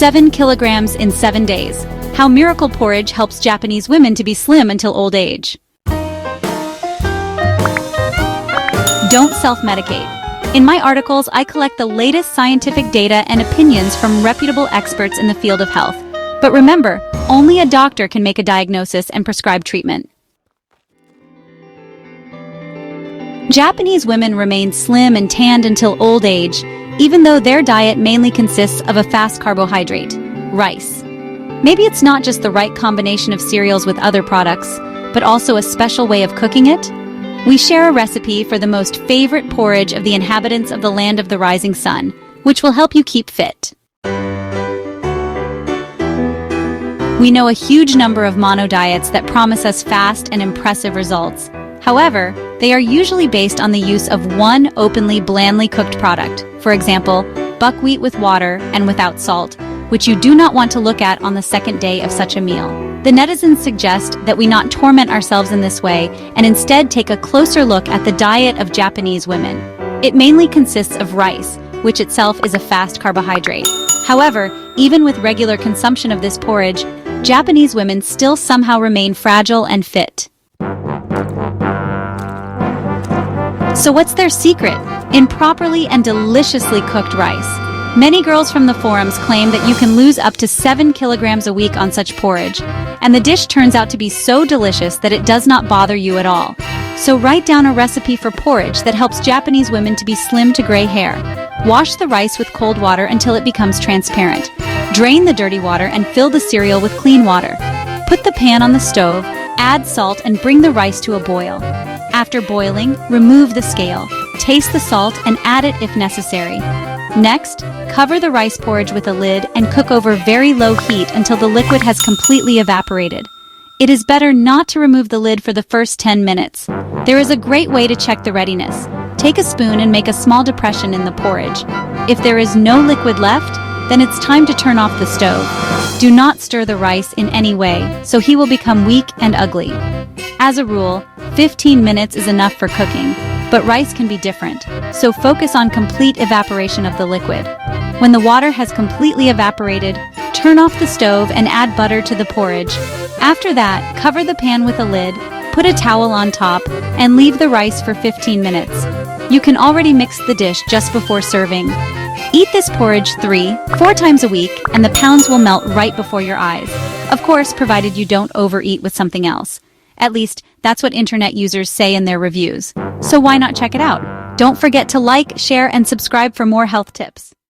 7 kilograms in 7 days. How miracle porridge helps Japanese women to be slim until old age. Don't self-medicate. In my articles, I collect the latest scientific data and opinions from reputable experts in the field of health. But remember, only a doctor can make a diagnosis and prescribe treatment. Japanese women remain slim and tanned until old age, even though their diet mainly consists of a fast carbohydrate, rice. Maybe it's not just the right combination of cereals with other products, but also a special way of cooking it. We share a recipe for the most favorite porridge of the inhabitants of the land of the rising sun, which will help you keep fit. We know a huge number of mono diets that promise us fast and impressive results. However, they are usually based on the use of one openly blandly cooked product, for example, buckwheat with water and without salt, which you do not want to look at on the second day of such a meal. The netizens suggest that we not torment ourselves in this way and instead take a closer look at the diet of Japanese women. It mainly consists of rice, which itself is a fast carbohydrate. However, even with regular consumption of this porridge, Japanese women still somehow remain fragile and fit. So what's their secret? In properly and deliciously cooked rice. Many girls from the forums claim that you can lose up to 7 kilograms a week on such porridge, and the dish turns out to be so delicious that it does not bother you at all. So write down a recipe for porridge that helps Japanese women to be slim to gray hair. Wash the rice with cold water until it becomes transparent. Drain the dirty water and fill the cereal with clean water. Put the pan on the stove, add salt and bring the rice to a boil. After boiling, remove the scale. Taste the salt and add it if necessary. Next, cover the rice porridge with a lid and cook over very low heat until the liquid has completely evaporated. It is better not to remove the lid for the first 10 minutes. There is a great way to check the readiness. Take a spoon and make a small depression in the porridge. If there is no liquid left, then it's time to turn off the stove. Do not stir the rice in any way, so he will become weak and ugly. As a rule, 15 minutes is enough for cooking, but rice can be different, so focus on complete evaporation of the liquid. When the water has completely evaporated, turn off the stove and add butter to the porridge. After that, cover the pan with a lid, put a towel on top, and leave the rice for 15 minutes. You can already mix the dish just before serving. Eat this porridge 3-4 times a week, and the pounds will melt right before your eyes. Of course, provided you don't overeat with something else. At least, that's what internet users say in their reviews. So why not check it out? Don't forget to like, share, and subscribe for more health tips.